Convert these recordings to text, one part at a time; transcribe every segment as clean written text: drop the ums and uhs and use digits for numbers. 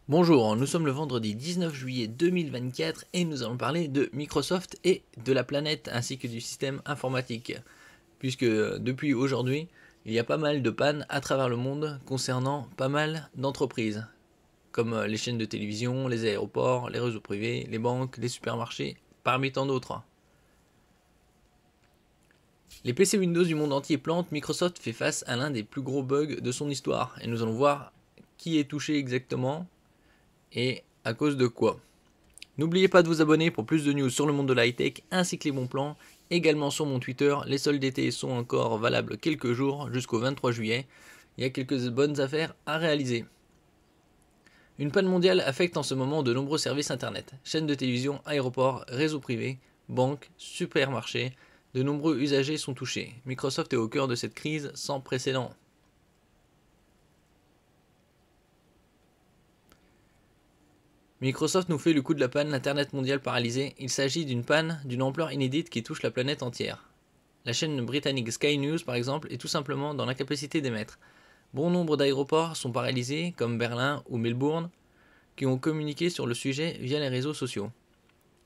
Bonjour, nous sommes le vendredi 19 juillet 2024 et nous allons parler de Microsoft et de la planète ainsi que du système informatique. Puisque depuis aujourd'hui, il y a pas mal de pannes à travers le monde concernant pas mal d'entreprises, comme les chaînes de télévision, les aéroports, les réseaux privés, les banques, les supermarchés, parmi tant d'autres. Les PC Windows du monde entier plantent, Microsoft fait face à l'un des plus gros bugs de son histoire et nous allons voir qui est touché exactement et à cause de quoi. N'oubliez pas de vous abonner pour plus de news sur le monde de la high-tech ainsi que les bons plans. Également sur mon Twitter, les soldes d'été sont encore valables quelques jours jusqu'au 23 juillet. Il y a quelques bonnes affaires à réaliser. Une panne mondiale affecte en ce moment de nombreux services internet, chaînes de télévision, aéroports, réseaux privés, banques, supermarchés. De nombreux usagers sont touchés. Microsoft est au cœur de cette crise sans précédent. Microsoft nous fait le coup de la panne, l'internet mondial paralysé. Il s'agit d'une panne d'une ampleur inédite qui touche la planète entière. La chaîne britannique Sky News, par exemple, est tout simplement dans l'incapacité d'émettre. Bon nombre d'aéroports sont paralysés, comme Berlin ou Melbourne, qui ont communiqué sur le sujet via les réseaux sociaux.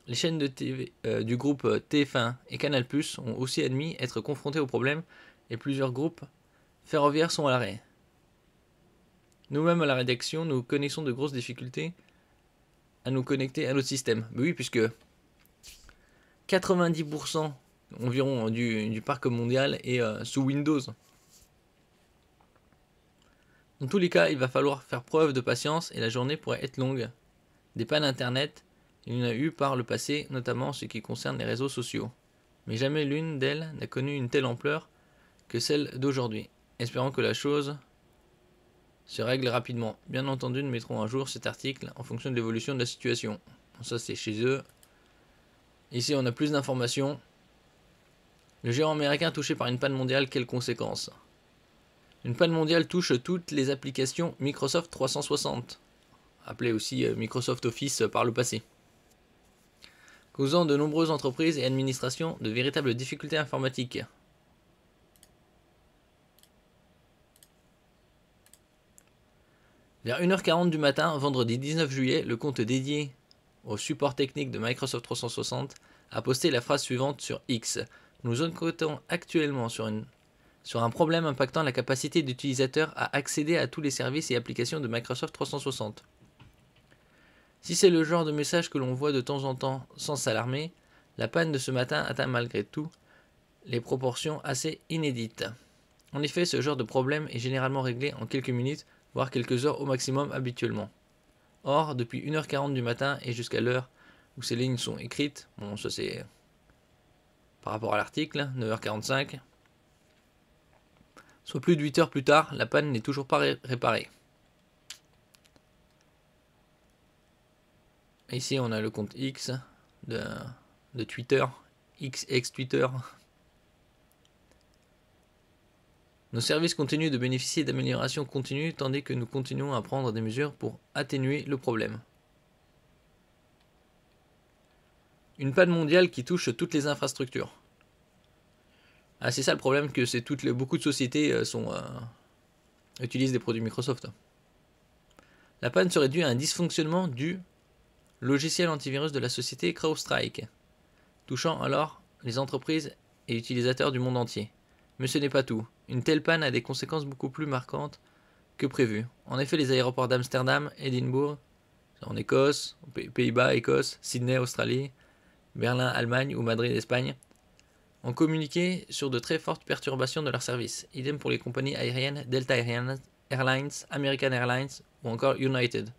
Les chaînes de TV, du groupe TF1 et Canal+ ont aussi admis être confrontés au problème et plusieurs groupes ferroviaires sont à l'arrêt. Nous-mêmes à la rédaction, nous connaissons de grosses difficultés à nous connecter à notre système. Mais oui, puisque 90% environ du parc mondial est sous Windows. Dans tous les cas, il va falloir faire preuve de patience et la journée pourrait être longue. Des pannes internet, il y en a eu par le passé, notamment en ce qui concerne les réseaux sociaux. Mais jamais l'une d'elles n'a connu une telle ampleur que celle d'aujourd'hui. Espérons que la chose se règle rapidement. Bien entendu, nous mettrons à jour cet article en fonction de l'évolution de la situation. Ça, c'est chez eux. Ici, on a plus d'informations. Le géant américain touché par une panne mondiale, quelles conséquences? Une panne mondiale touche toutes les applications Microsoft 360, appelées aussi Microsoft Office par le passé, causant de nombreuses entreprises et administrations de véritables difficultés informatiques. Vers 1h40 du matin, vendredi 19 juillet, le compte dédié au support technique de Microsoft 360 a posté la phrase suivante sur X. Nous enquêtons actuellement sur un problème impactant la capacité d'utilisateurs à accéder à tous les services et applications de Microsoft 360. Si c'est le genre de message que l'on voit de temps en temps sans s'alarmer, la panne de ce matin atteint malgré tout les proportions assez inédites. En effet, ce genre de problème est généralement réglé en quelques minutes, voire quelques heures au maximum habituellement. Or, depuis 1h40 du matin et jusqu'à l'heure où ces lignes sont écrites, bon ça c'est par rapport à l'article, 9h45, soit plus de 8 heures plus tard, la panne n'est toujours pas réparée. Ici on a le compte X de Twitter, X ex-Twitter. Nos services continuent de bénéficier d'améliorations continues tandis que nous continuons à prendre des mesures pour atténuer le problème. Une panne mondiale qui touche toutes les infrastructures. Ah, c'est ça le problème, que c'est beaucoup de sociétés utilisent des produits Microsoft. La panne serait due à un dysfonctionnement du logiciel antivirus de la société CrowdStrike, touchant alors les entreprises et utilisateurs du monde entier. Mais ce n'est pas tout. Une telle panne a des conséquences beaucoup plus marquantes que prévu. En effet, les aéroports d'Amsterdam, Édimbourg, en Écosse, Pays-Bas, Écosse, Sydney, Australie, Berlin, Allemagne ou Madrid, Espagne, ont communiqué sur de très fortes perturbations de leurs services. Idem pour les compagnies aériennes Delta Airlines, American Airlines ou encore United.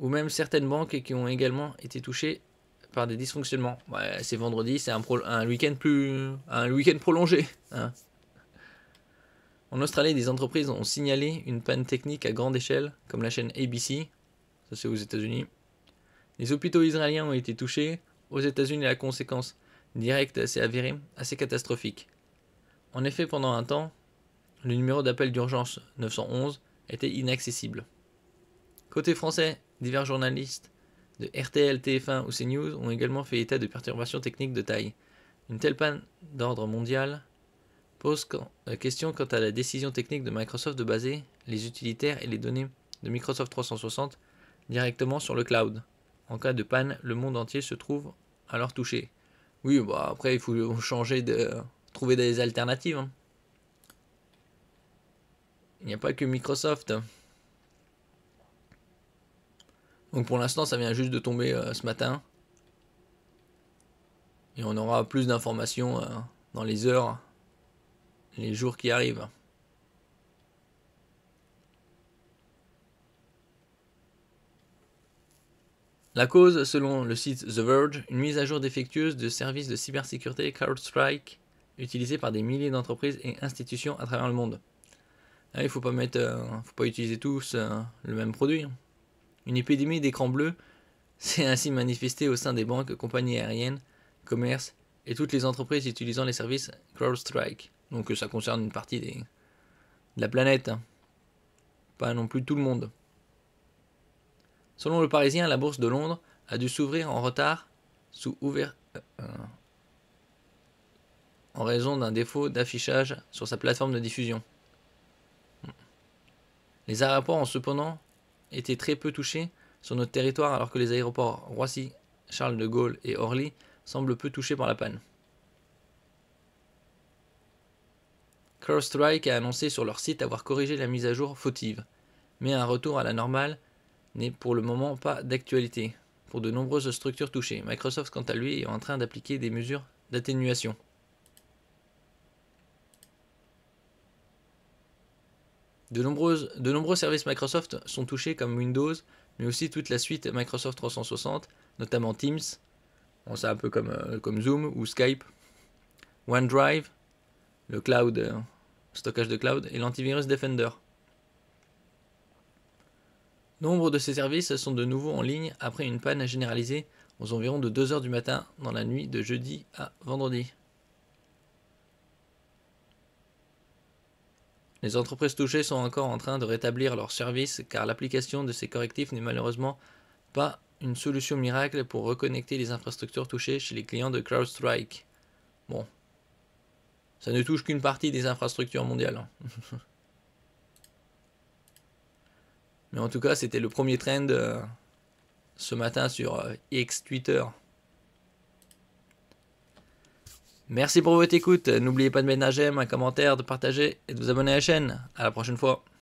Ou même certaines banques qui ont également été touchées par des dysfonctionnements. Ouais, c'est vendredi, c'est un week-end prolongé. Hein. En Australie, des entreprises ont signalé une panne technique à grande échelle, comme la chaîne ABC, ça c'est aux États-Unis. Les hôpitaux israéliens ont été touchés. Aux États-Unis, la conséquence directe s'est avérée assez catastrophique. En effet, pendant un temps, le numéro d'appel d'urgence 911 était inaccessible. Côté français, divers journalistes de RTL, TF1 ou CNews ont également fait état de perturbations techniques de taille. Une telle panne d'ordre mondial pose question quant à la décision technique de Microsoft de baser les utilitaires et les données de Microsoft 360 directement sur le cloud. En cas de panne, le monde entier se trouve alors touché. Oui, bah après il faut trouver des alternatives. Hein. Il n'y a pas que Microsoft. Donc pour l'instant, ça vient juste de tomber ce matin. Et on aura plus d'informations dans les heures, les jours qui arrivent. La cause, selon le site The Verge, une mise à jour défectueuse de services de cybersécurité CrowdStrike utilisés par des milliers d'entreprises et institutions à travers le monde. Ah, il faut pas utiliser tous le même produit. Une épidémie d'écran bleu s'est ainsi manifestée au sein des banques, compagnies aériennes, commerces et toutes les entreprises utilisant les services CrowdStrike. Donc ça concerne une partie de la planète, hein. Pas non plus tout le monde. Selon le Parisien, la bourse de Londres a dû s'ouvrir en retard en raison d'un défaut d'affichage sur sa plateforme de diffusion. Les aéroports ont cependant été très peu touchés sur notre territoire alors que les aéroports Roissy, Charles de Gaulle et Orly semblent peu touchés par la panne. CrowdStrike a annoncé sur leur site avoir corrigé la mise à jour fautive, mais un retour à la normale n'est pour le moment pas d'actualité pour de nombreuses structures touchées. Microsoft, quant à lui, est en train d'appliquer des mesures d'atténuation. De nombreux services Microsoft sont touchés comme Windows, mais aussi toute la suite Microsoft 360, notamment Teams, bon, c'est un peu comme Zoom ou Skype, OneDrive, le cloud, stockage de cloud, et l'antivirus Defender. Nombre de ces services sont de nouveau en ligne après une panne généralisée aux environs de 2 h du matin dans la nuit de jeudi à vendredi. Les entreprises touchées sont encore en train de rétablir leurs services car l'application de ces correctifs n'est malheureusement pas une solution miracle pour reconnecter les infrastructures touchées chez les clients de CrowdStrike. Bon, ça ne touche qu'une partie des infrastructures mondiales. Mais en tout cas, c'était le premier trend ce matin sur X Twitter. Merci pour votre écoute. N'oubliez pas de mettre un j'aime, un commentaire, de partager et de vous abonner à la chaîne. À la prochaine fois.